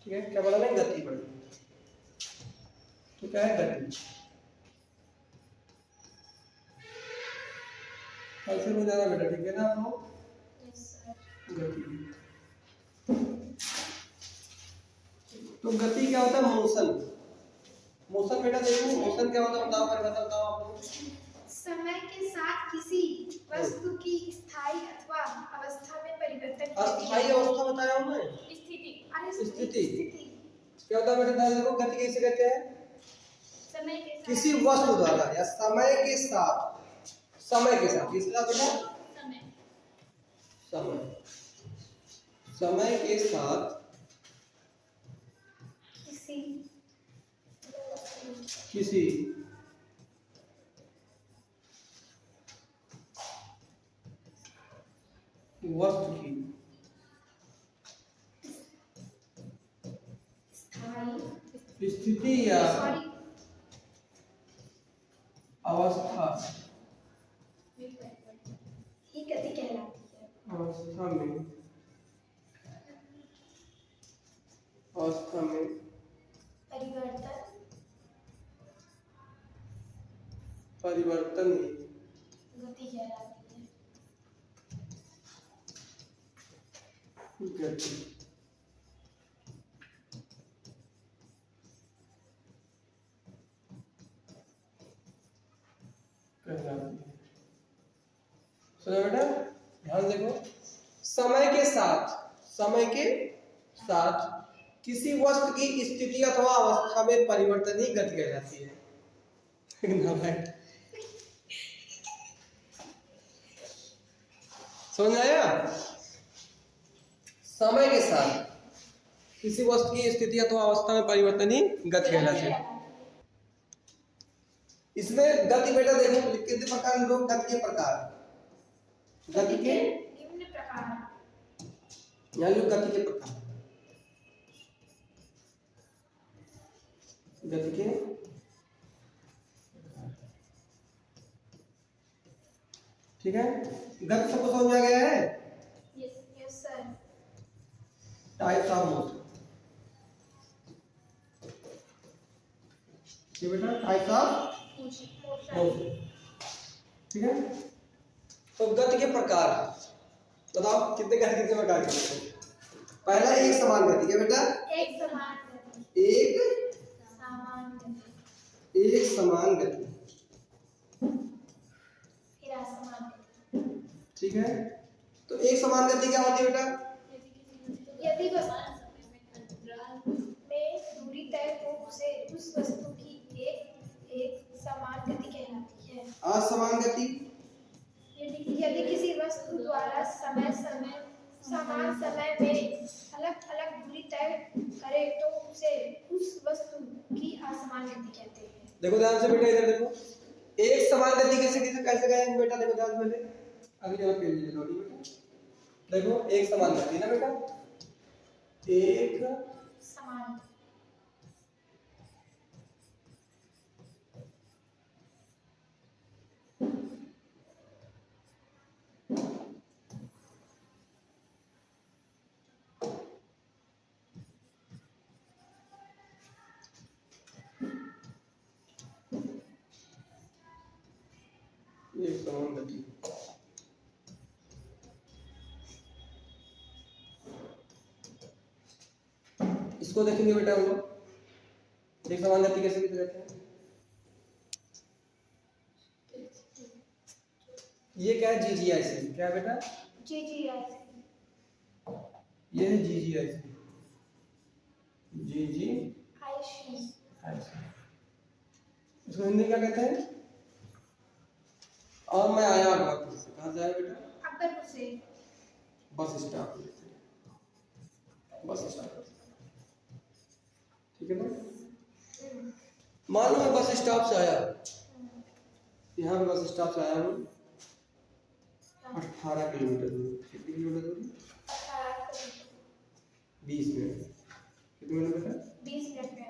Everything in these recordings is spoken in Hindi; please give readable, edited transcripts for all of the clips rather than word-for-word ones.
ठीक है, क्या बढ़ा है, गति बढ़ी। तो क्या है, गति। आंसर हो जाएगा बेटा, ठीक है ना आप लोग? गति। तो गति क्या होता है, मोशन। मोशन बेटा देखो, मोशन क्या होता है बताओ, बताओ आप लोग। समय के साथ किसी वस्तु की स्थायी अथवा अवस्था में परिवर्तन। अस्थायी अवस्था बताया हूं मैं, स्थिति। क्या होता है बेटा, देखो गति कैसे कहते हैं, समय के साथ किसी वस्तु द्वारा या समय के साथ, समय के साथ किसका बेटा, समय, समय के साथ किसी वस्तु की स्थिति या अवस्था, ही गति कहलाती है। अवस्था में परिवर्तन गति कहलाती है। गति। सुनो बेटा, ध्यान देखो, समय के साथ किसी वस्तु की स्थिति अथवा अवस्था में परिवर्तन ही गति कहलाती है। समझ आया? समय के साथ किसी वस्तु की स्थिति अथवा अवस्था में परिवर्तन ही गति कहलाती है। इसमें गति बेटा देखो कितने प्रकार के लोग, गति के प्रकार, गति के निम्न प्रकार, यानी गति के प्रकार, गति के, ठीक है। गति सबको समझ में आ गया है? Yes sir. Types of motion, ये बेटा टाइप्स ऑफ मोशन, ठीक है। तो गति के प्रकार बताओ, कितने गति, कितने प्रकार के? पहला एक समान गति, क्या बेटा, एक समान गति, एक समान गति, फिर असमान गति, ठीक है। तो एक समान गति क्या होती है बेटा, यदि वस्तु में दूरी तय हो उसे उस वस्तु की एक समान गति कहलाती है। असमान गति, यदि किसी वस्तु द्वारा समान समय में अलग अलग दूरी तय करे तो उसे उस वस्तु की असमान गति कहते हैं। देखो ध्यान से बेटा, इधर देखो, एक समान गति कैसे कहेंगे बेटा, देखो ध्यान से, पहले अगली जगह पेज ले लो बेटा। देखो एक समान गति ना बेटा, एक समान, एक समान गति, इसको देखेंगे बेटा हम लोग, एक समान गति कैसे कहते हैं। ये क्या है, जीजीआईसी, क्या बेटा, जीजीआईसी, ये है जीजीआईसी, जीजीआईसी, इसको हिंदी क्या कहते हैं, और मैं आया अकबरपुर से, कहाँ से आया बेटा, अकबरपुर से, बस स्टॉप, बस स्टॉप, ठीक है ना। मान लो मैं बस स्टॉप से आया, यहाँ पे बस स्टॉप से आया हूँ, 18 किलोमीटर दूर, कितनी किलोमीटर दूर, 20 मिनट, कितने मिनट बेटा, 20 मिनट में।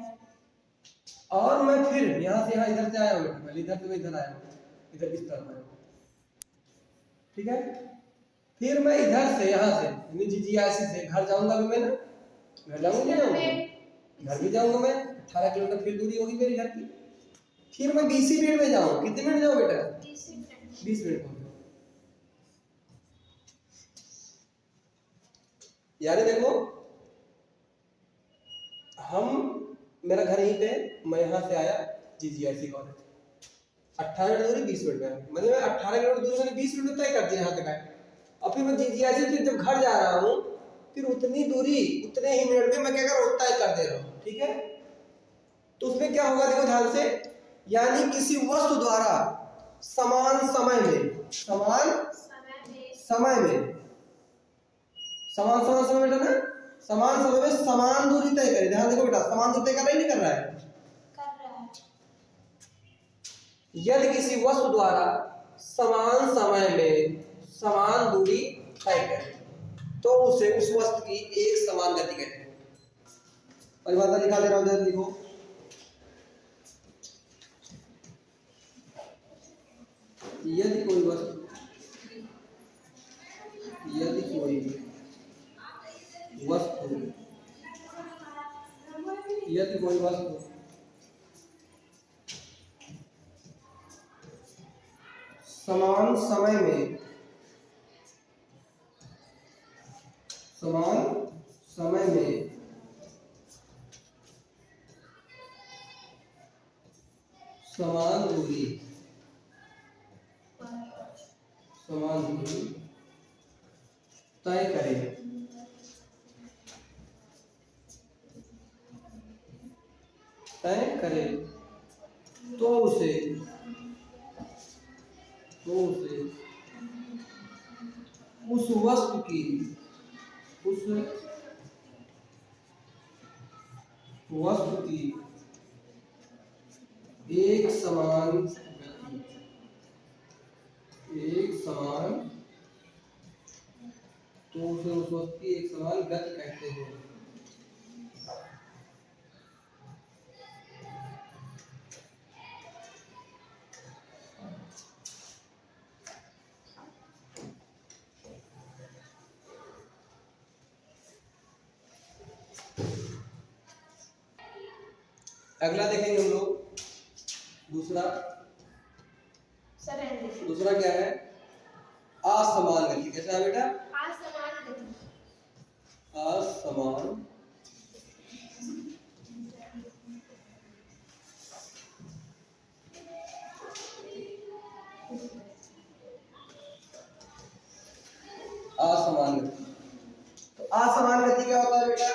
और मैं फिर यहाँ से यहाँ इधर से आया हूँ, पहले इधर से मैं इधर आया हूँ, इधर इस तरफ आया हूँ, ठीक है। फिर मैं इधर से यहाँ से यानी जीजीआईसी से घर जाऊंगा भी मैं ना, घर जाऊंगा नहीं जाऊंगा, घर भी जाऊंगा मैं, 18 किलोमीटर फिर दूरी होगी मेरी घर की। फिर मैं 20 ही मिनट में जाऊँ, कितने मिनट जाऊँ बेटा? 20 मिनट में। यानी देखो मेरा घर यहीं पे, मैं यहाँ से आया GGIC कॉलेज, 18 मिनट दूरी 20 मिनट में, मतलब मैं 18 किलोमीटर दूरी मैंने 20 मिनट में तय कर दिया यहाँ तक आए। और फिर मैं GGIC से जब घर जा रहा हूँ, फिर उतनी दूरी उतने ही मिनट में मैं क्या कर रहा हूँ, तय कर दे रहा हूँ, ठीक है। तो उसमें क्या होगा देखो ध्यान से, यानी किसी वस्तु द्वारा समान समय में, समान समय में, समान समय बेटा ना, समान समय में समान दूरी तय करे। ध्यान देखो बेटा, समान दूरी तय कर रहा है नहीं कर रहा है? यदि किसी वस्तु द्वारा समान समय में समान दूरी तय करे तो उसे उस वस्तु की एक समान गति कहते हैं। परिभाषा लिखा दे रहा हूं, जल्दी लिखो। यदि कोई वस्तु समान समय में समान दूरी तय करे तो उसे उस वस्तु की एक समान गति कहते हैं। अगला देखेंगे हम लोग, दूसरा क्या है? असमान गति। कैसा है बेटा? असमान गति। तो असमान गति क्या होता है बेटा?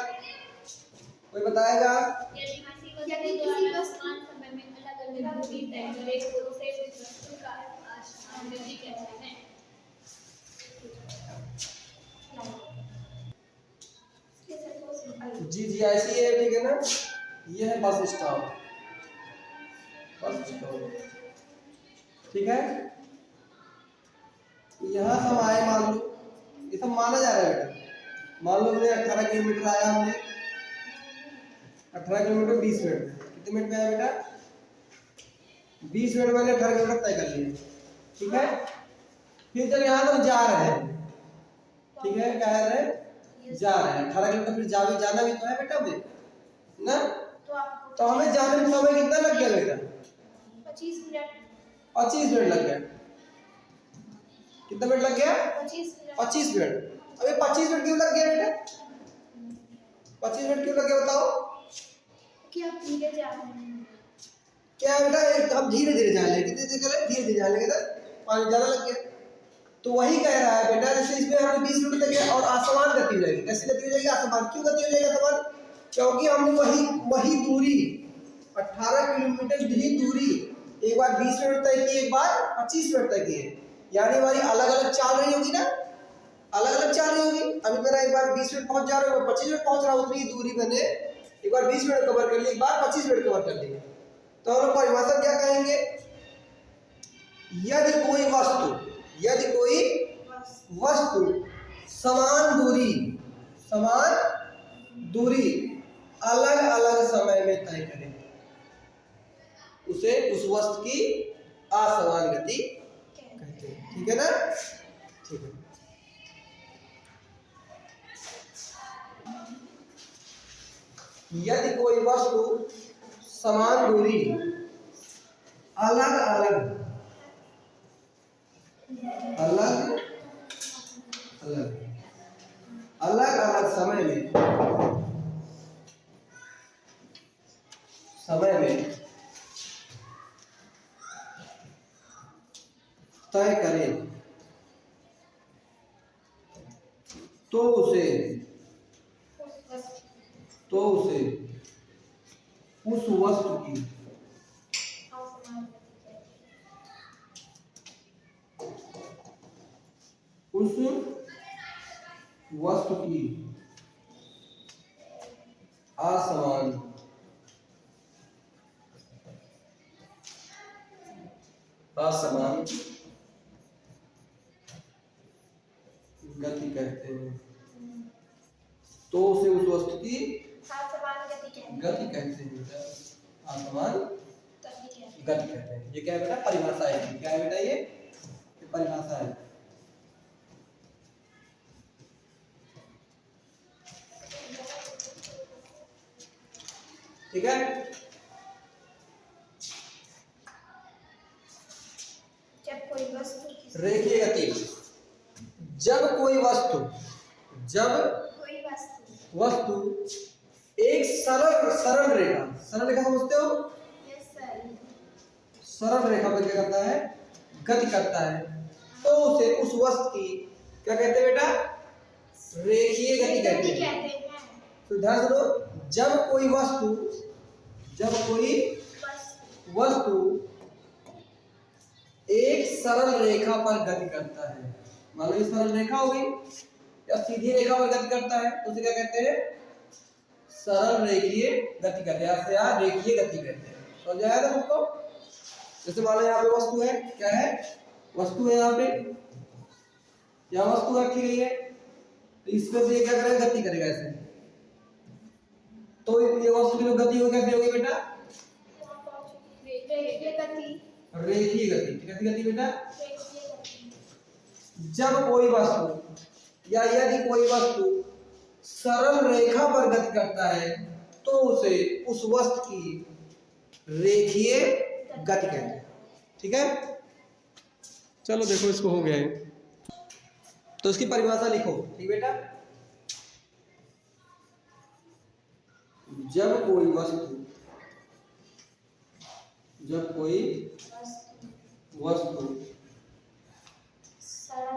कोई बताएगा? यदि किसी वस्तु समय में अलग-अलग दूरी तय करे तो उसे उस वस्तु का असमान गति कहते हैं। GGIC है, ठीक है ना? ये है बस स्टॉप, ठीक है। यहाँ सब आए, मान लो ये सब माना जा रहा है बेटा। मान लो हमने 18 किलोमीटर आया, हमने 18 किलोमीटर 20 मिनट में, कितने मिनट में आया बेटा? 20 मिनट में 18 किलोमीटर तय कर लिए, ठीक है। फिर जब यहाँ हम जा रहे हैं, ठीक है, कह रहे हैं जा रहे हैं 18 किलोमीटर, फिर जाना भी तो है बेटा हमें ना। तो हमें जाने में समय कितना लग गया बेटा? 25 मिनट। 25 मिनट लग गया। कितना मिनट लग गया? 25 मिनट। अबे 25 मिनट क्यों लग गया बेटा? 25 मिनट क्यों लग गया बताओ? कि आप धीरे जा रहे हैं। क्या बेटा, हम धीरे धीरे जाने लगे, धीरे जाने लगे तो पानी ज्यादा लग गया। तो वही कह रहा है बेटा, जैसे इसमें हमें 20 मिनट लगे और आसमान गति हो जाएगी। कैसी गति हो जाएगी? आसमान। क्यों गति हो जाएगी आसमान? क्योंकि हमने वही दूरी 18 किलोमीटर ही दूरी एक बार 20 मिनट तय की, एक बार 25 मिनट तय की है। यानी हमारी अलग अलग चाल रही होगी ना, अलग अलग चाल रही होगी। अभी मेरा एक बार 20 मिनट पहुंच जा रहा है, 25 मिनट पहुंच रहा हूँ, उतनी दूरी मैंने एक बार 20 मिनट कवर कर ली, एक बार 25 मिनट कवर कर ली। तो हम लोग परिभाषा क्या कहेंगे? यदि कोई वस्तु समान दूरी अलग अलग समय में तय करे उसे उस वस्तु की असमान गति कहते हैं, ठीक है ना? ठीक है। यदि कोई वस्तु समान दूरी अलग अलग अलग अलग अलग अलग समय में तय करे तो उसे उस वस्तु की असमान गति कहते हैं। तो उसे उस वस्तु की गति कहते हैं। असमान गति कहते हैं। ये क्या है बेटा? परिभाषा है। क्या है बेटा? ये परिभाषा है। ठीक है। रेखीय गति। जब कोई वस्तु एक सरल रेखा समझते हो? सरल रेखा पर क्या करता है? गति करता है, तो उसे उस वस्तु की क्या कहते हैं बेटा? रेखीय गति कहते हैं। तो ध्यान दो, जब कोई वस्तु एक सरल रेखा पर गति करता है, मान लो ये सरल रेखा होगी या सीधी रेखा पर गति करता है, तो उसे क्या कहते हैं? सरल रेखीय गति कहते हैं या रेखीय गति कहते हैं। समझ आया था तुमको? जैसे मान लो यहाँ पे वस्तु है, क्या है? वस्तु है, यहाँ वस्तु रखी गई है, तो इसमें से क्या करेगा? गति करेगा ऐसे। तो ये वस्तु की जो गति हो कैसी होगी बेटा? रेखीय गति। कैसी गति बेटा? जब कोई वस्तु या यदि कोई वस्तु सरल रेखा पर गति करता है, तो उसे उस वस्तु की रेखीय गति कहते हैं। ठीक है, चलो देखो इसको हो गया है, तो इसकी परिभाषा लिखो। ठीक बेटा? जब कोई वस्तु सरल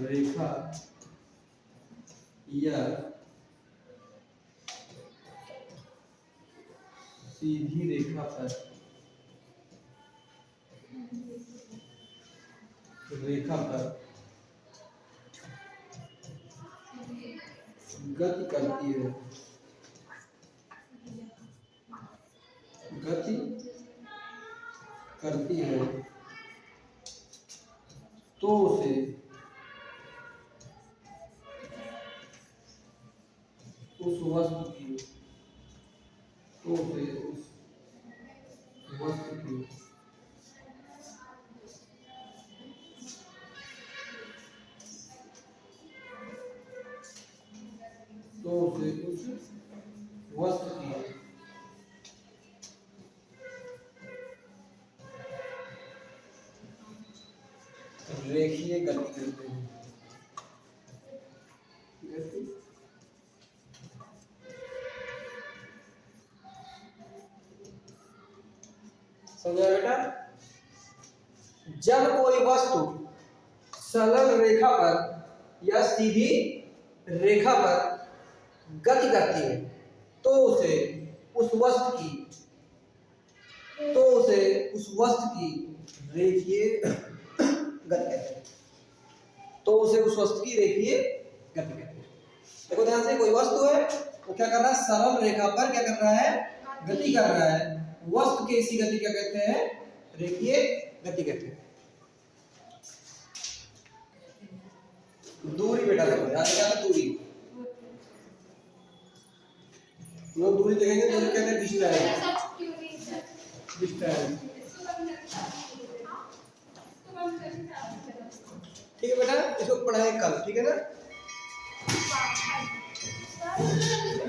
रेखा या सीधी रेखा पर गति करती है, तो उसे उस वस्तु की रेखीय गति कहते हैं। समझा बेटा? जब कोई वस्तु सरल रेखा पर या सीधी रेखा पर गति करती है, तो उसे उस वस्तु की रेखीय गति कहते हैं। देखो ध्यान से, कोई वस्तु है वो क्या कर रहा है? सरल रेखा पर क्या कर रहा है? गति कर रहा है। वस्तु की इसी गति क्या कहते हैं? रेखीय गति कहते हैं। दूरी बेटा देखो, ध्यान से, क्या है? दूरी देखेंगे, दूरी कहते हैं डिस्टेंस। ठीक है बेटा, इसको पढ़ाएंगे कल, ठीक है ना। सर